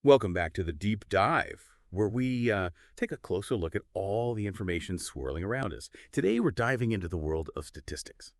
Welcome back to the deep dive, where we take a closer look at all the information swirling around us. Today, we're diving into the world of statistics.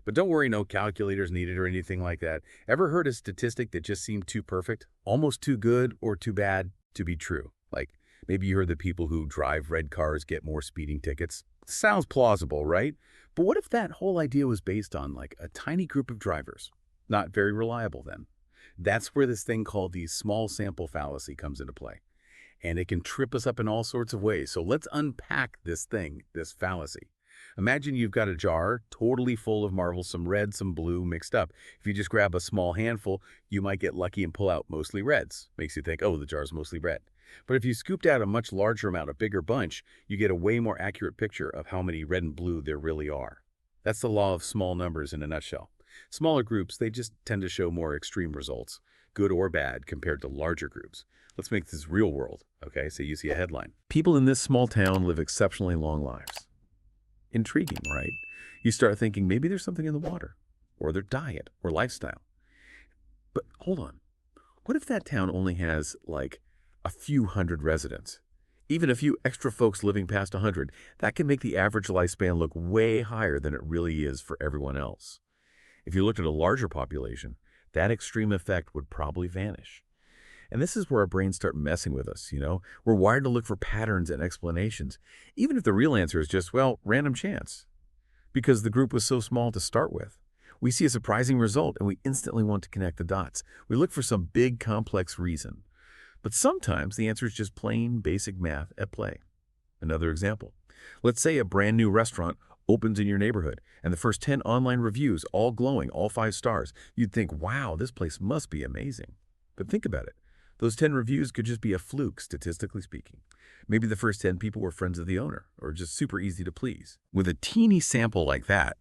But don't worry, no calculators needed or anything like that. Ever heard a statistic that just seemed too perfect, almost too good or too bad to be true? Like maybe you heard that people who drive red cars get more speeding tickets. Sounds plausible, right? But what if that whole idea was based on like a tiny group of drivers? Not very reliable then. That's where this thing called the small sample fallacy comes into play. And it can trip us up in all sorts of ways. So let's unpack this thing, this fallacy. Imagine you've got a jar totally full of marbles, some red, some blue mixed up. If you just grab a small handful, you might get lucky and pull out mostly reds. Makes you think, oh, the jar's mostly red. But if you scooped out a much larger amount, a bigger bunch, you get a way more accurate picture of how many red and blue there really are. That's the law of small numbers in a nutshell. Smaller groups, they just tend to show more extreme results, good or bad, compared to larger groups. Let's make this real world, okay? So you see a headline. People in this small town live exceptionally long lives. Intriguing, right? You start thinking maybe there's something in the water, or their diet, or lifestyle. But hold on. What if that town only has, like, a few hundred residents? Even a few extra folks living past 100, that can make the average lifespan look way higher than it really is for everyone else. If you looked at a larger population, that extreme effect would probably vanish. And this is where our brains start messing with us, you know? We're wired to look for patterns and explanations, even if the real answer is just, well, random chance. Because the group was so small to start with. We see a surprising result and we instantly want to connect the dots. We look for some big, complex reason. But sometimes the answer is just plain, basic math at play. Another example. Let's say a brand new restaurant opens in your neighborhood, and the first 10 online reviews, all glowing, all 5 stars. You'd think, wow, this place must be amazing. But think about it. Those 10 reviews could just be a fluke, statistically speaking. Maybe the first 10 people were friends of the owner, or just super easy to please. With a teeny sample like that,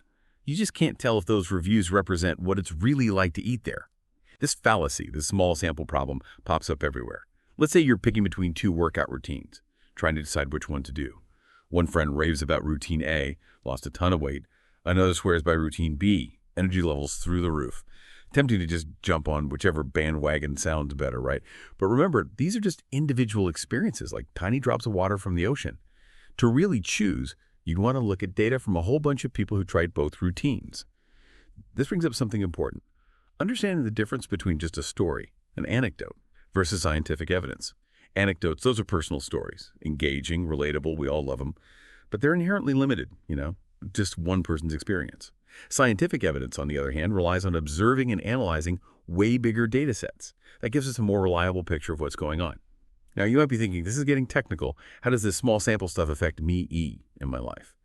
you just can't tell if those reviews represent what it's really like to eat there. This fallacy, this small sample problem, pops up everywhere. Let's say you're picking between 2 workout routines, trying to decide which one to do. One friend raves about routine A, lost a ton of weight. Another swears by routine B, energy levels through the roof. Tempting to just jump on whichever bandwagon sounds better, right? But remember, these are just individual experiences, like tiny drops of water from the ocean. To really choose, you'd want to look at data from a whole bunch of people who tried both routines. This brings up something important. Understanding the difference between just a story, an anecdote, versus scientific evidence. Anecdotes, those are personal stories. Engaging, relatable, we all love them. But they're inherently limited, you know, just one person's experience. Scientific evidence, on the other hand, relies on observing and analyzing way bigger data sets. That gives us a more reliable picture of what's going on. Now, you might be thinking, this is getting technical. How does this small sample stuff affect me in my life?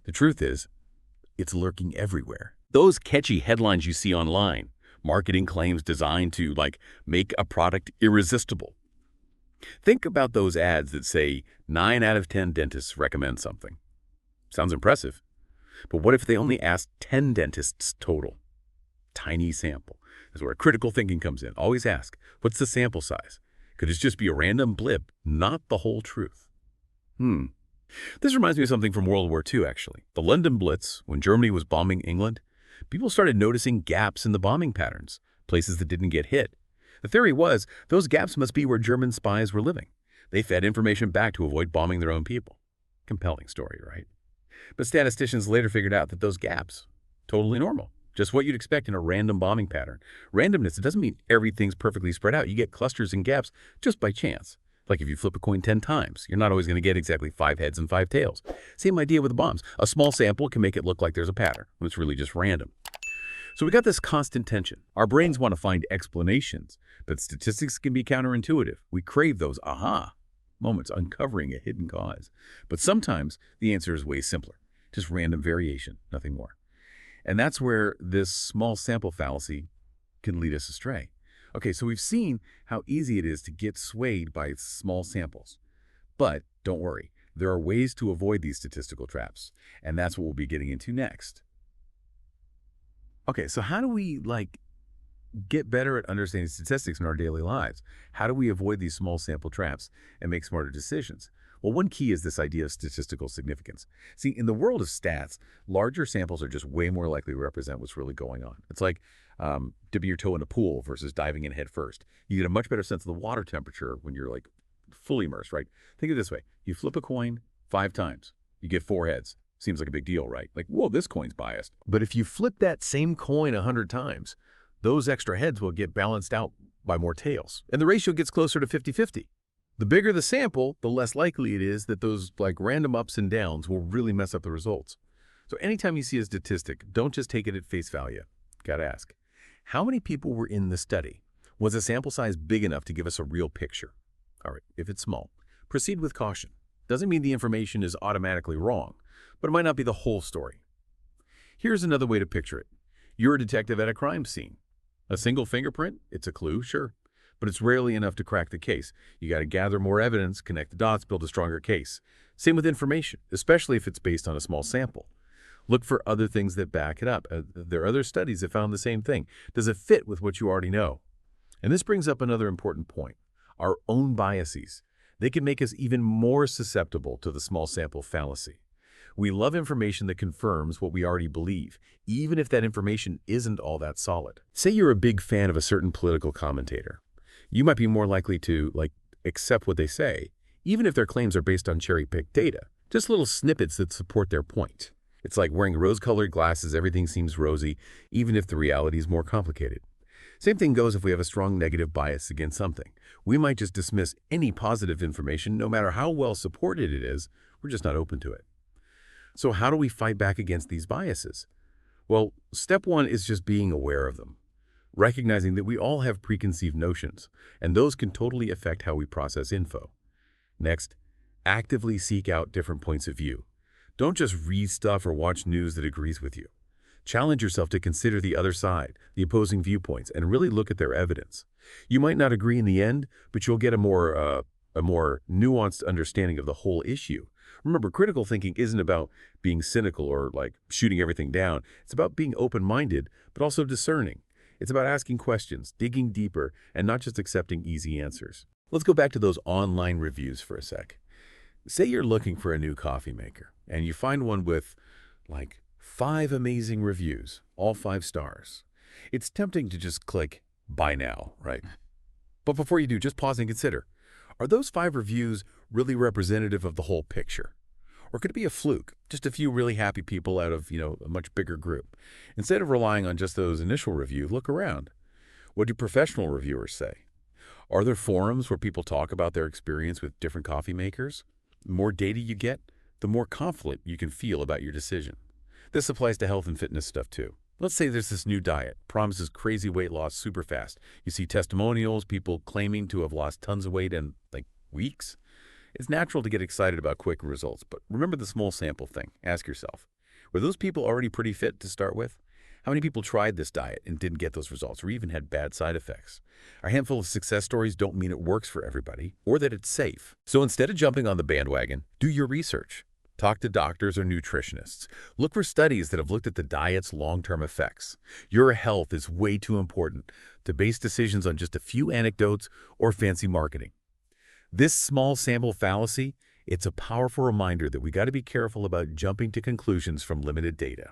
The truth is, it's lurking everywhere. Those catchy headlines you see online, marketing claims designed to, like, make a product irresistible. Think about those ads that say 9 out of 10 dentists recommend something. Sounds impressive. But what if they only asked 10 dentists total? Tiny sample. That's where critical thinking comes in. Always ask, what's the sample size? Could it just be a random blip, not the whole truth? This reminds me of something from World War II, actually. The London Blitz, when Germany was bombing England, people started noticing gaps in the bombing patterns, places that didn't get hit. The theory was those gaps must be where German spies were living. They fed information back to avoid bombing their own people. Compelling story, right? But statisticians later figured out that those gaps, totally normal. Just what you'd expect in a random bombing pattern. Randomness, it doesn't mean everything's perfectly spread out. You get clusters and gaps just by chance. Like if you flip a coin 10 times, you're not always going to get exactly 5 heads and 5 tails. Same idea with the bombs. A small sample can make it look like there's a pattern. It's really just random. So we got this constant tension. Our brains want to find explanations, but statistics can be counterintuitive. We crave those aha moments, uncovering a hidden cause. But sometimes the answer is way simpler. Just random variation, nothing more. And that's where this small sample fallacy can lead us astray. Okay, so we've seen how easy it is to get swayed by small samples. But don't worry, there are ways to avoid these statistical traps. And that's what we'll be getting into next. Okay, so how do we, get better at understanding statistics in our daily lives? How do we avoid these small sample traps and make smarter decisions? Well, one key is this idea of statistical significance. See, in the world of stats, larger samples are just way more likely to represent what's really going on. It's like dipping your toe in a pool versus diving in head first. You get a much better sense of the water temperature when you're like fully immersed, right? Think of it this way. You flip a coin 5 times. You get 4 heads. Seems like a big deal, right? Like, whoa, this coin's biased. But if you flip that same coin 100 times, those extra heads will get balanced out by more tails, and the ratio gets closer to 50-50. The bigger the sample, the less likely it is that those random ups and downs will really mess up the results. So anytime you see a statistic, don't just take it at face value. Gotta ask, how many people were in the study? Was the sample size big enough to give us a real picture? All right, if it's small, proceed with caution. Doesn't mean the information is automatically wrong, but it might not be the whole story. Here's another way to picture it. You're a detective at a crime scene. A single fingerprint? It's a clue, sure, but it's rarely enough to crack the case. You got to gather more evidence, connect the dots, build a stronger case. Same with information, especially if it's based on a small sample. Look for other things that back it up. There are other studies that found the same thing. Does it fit with what you already know? And this brings up another important point. Our own biases. They can make us even more susceptible to the small sample fallacy. We love information that confirms what we already believe, even if that information isn't all that solid. Say you're a big fan of a certain political commentator. You might be more likely to, accept what they say, even if their claims are based on cherry-picked data, just little snippets that support their point. It's like wearing rose-colored glasses, everything seems rosy, even if the reality is more complicated. Same thing goes if we have a strong negative bias against something. We might just dismiss any positive information, no matter how well supported it is. We're just not open to it. So how do we fight back against these biases? Well, step 1 is just being aware of them, recognizing that we all have preconceived notions, and those can totally affect how we process info. Next, actively seek out different points of view. Don't just read stuff or watch news that agrees with you. Challenge yourself to consider the other side, the opposing viewpoints, and really look at their evidence. You might not agree in the end, but you'll get a more nuanced understanding of the whole issue. Remember, critical thinking isn't about being cynical or shooting everything down. It's about being open-minded, but also discerning. It's about asking questions, digging deeper, and not just accepting easy answers. Let's go back to those online reviews for a sec. Say you're looking for a new coffee maker, and you find one with 5 amazing reviews, all 5 stars. It's tempting to just click buy now, right? But before you do, just pause and consider. Are those 5 reviews really representative of the whole picture? Or could it be a fluke, just a few really happy people out of, a much bigger group? Instead of relying on just those initial reviews, look around. What do professional reviewers say? Are there forums where people talk about their experience with different coffee makers? The more data you get, the more confident you can feel about your decision. This applies to health and fitness stuff too. Let's say there's this new diet, promises crazy weight loss super fast. You see testimonials, people claiming to have lost tons of weight in weeks. It's natural to get excited about quick results, but remember the small sample thing. Ask yourself, were those people already pretty fit to start with? How many people tried this diet and didn't get those results or even had bad side effects? A handful of success stories don't mean it works for everybody or that it's safe. So instead of jumping on the bandwagon, do your research. Talk to doctors or nutritionists. Look for studies that have looked at the diet's long-term effects. Your health is way too important to base decisions on just a few anecdotes or fancy marketing. This small sample fallacy, it's a powerful reminder that we got to be careful about jumping to conclusions from limited data.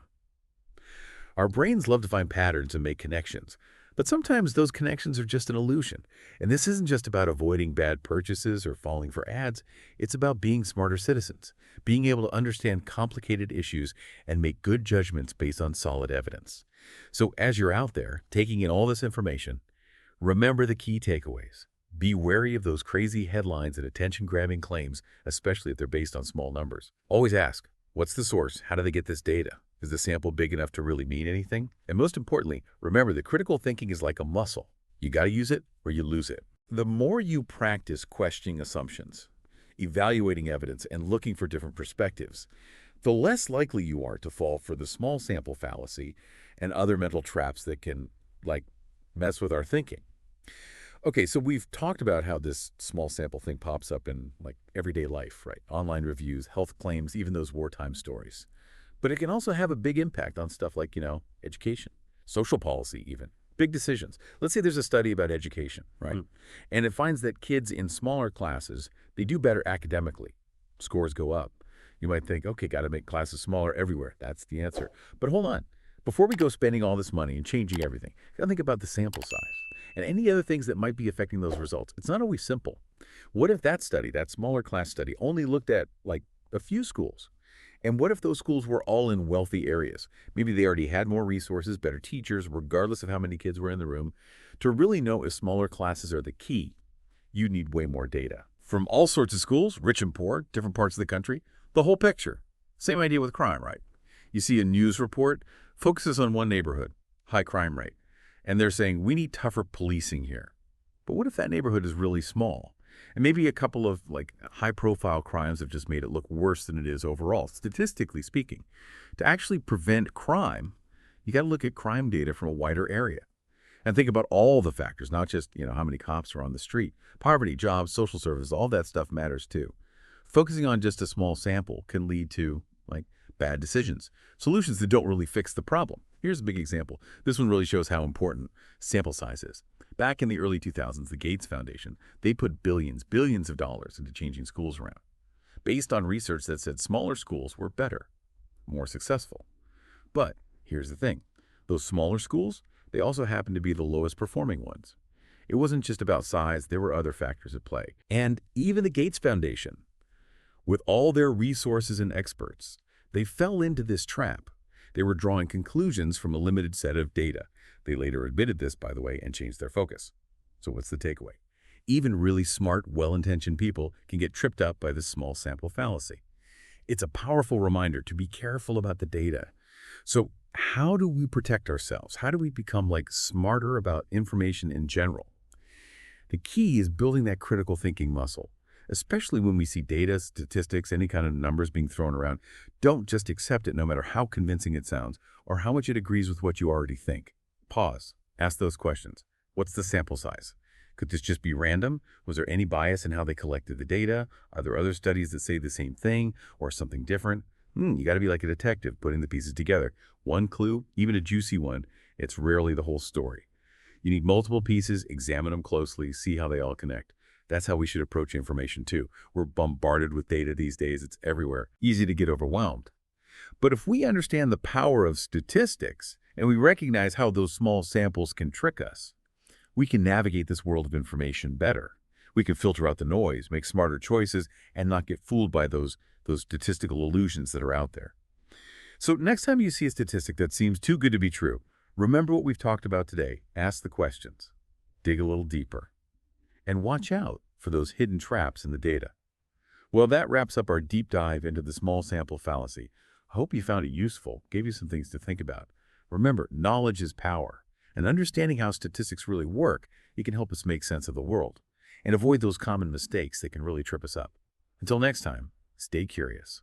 Our brains love to find patterns and make connections, but sometimes those connections are just an illusion. And this isn't just about avoiding bad purchases or falling for ads. It's about being smarter citizens, being able to understand complicated issues and make good judgments based on solid evidence. So as you're out there taking in all this information, remember the key takeaways. Be wary of those crazy headlines and attention-grabbing claims, especially if they're based on small numbers. Always ask, what's the source? How do they get this data? Is the sample big enough to really mean anything? And most importantly, remember that critical thinking is like a muscle. You got to use it or you lose it. The more you practice questioning assumptions, evaluating evidence, and looking for different perspectives, the less likely you are to fall for the small sample fallacy and other mental traps that can, mess with our thinking. Okay, so we've talked about how this small sample thing pops up in everyday life, right? Online reviews, health claims, even those wartime stories. But it can also have a big impact on stuff like, education, social policy even, big decisions. Let's say there's a study about education, right? And it finds that kids in smaller classes, they do better academically. scores go up. You might think, okay, got to make classes smaller everywhere. That's the answer. But hold on. Before we go spending all this money and changing everything, got to think about the sample size and any other things that might be affecting those results. It's not always simple. What if that study, that smaller class study, only looked at like a few schools? And what if those schools were all in wealthy areas? Maybe they already had more resources, better teachers, regardless of how many kids were in the room. To really know if smaller classes are the key, you need way more data. From all sorts of schools, rich and poor, different parts of the country, the whole picture. Same idea with crime, right? You see a news report, focuses on one neighborhood, high crime rate, and they're saying, we need tougher policing here. But what if that neighborhood is really small? And maybe a couple of high-profile crimes have just made it look worse than it is overall, statistically speaking. To actually prevent crime, you got to look at crime data from a wider area. And think about all the factors, not just how many cops are on the street. Poverty, jobs, social services, all that stuff matters too. Focusing on just a small sample can lead to bad decisions, solutions that don't really fix the problem. Here's a big example. This one really shows how important sample size is. Back in the early 2000s, the Gates Foundation, they put billions of dollars into changing schools around, based on research that said smaller schools were better, more successful. But here's the thing. Those smaller schools, they also happen to be the lowest performing ones. It wasn't just about size, there were other factors at play. And even the Gates Foundation, with all their resources and experts, they fell into this trap. They were drawing conclusions from a limited set of data. They later admitted this, by the way, and changed their focus. So what's the takeaway? Even really smart, well-intentioned people can get tripped up by this small sample fallacy. It's a powerful reminder to be careful about the data. So how do we protect ourselves? How do we become smarter about information in general? The key is building that critical thinking muscle. Especially when we see data, statistics, any kind of numbers being thrown around. Don't just accept it no matter how convincing it sounds or how much it agrees with what you already think. Pause. Ask those questions. What's the sample size? Could this just be random? Was there any bias in how they collected the data? Are there other studies that say the same thing or something different? You got to be like a detective putting the pieces together. One clue, even a juicy one, it's rarely the whole story. You need multiple pieces, examine them closely, see how they all connect. That's how we should approach information too. We're bombarded with data these days. It's everywhere. Easy to get overwhelmed. But if we understand the power of statistics and we recognize how those small samples can trick us, we can navigate this world of information better. We can filter out the noise, make smarter choices, and not get fooled by those statistical illusions that are out there. So next time you see a statistic that seems too good to be true, remember what we've talked about today. Ask the questions. Dig a little deeper. And watch out for those hidden traps in the data. Well, that wraps up our deep dive into the small sample fallacy. I hope you found it useful, gave you some things to think about. Remember, knowledge is power, and understanding how statistics really work, it can help us make sense of the world and avoid those common mistakes that can really trip us up. Until next time, stay curious.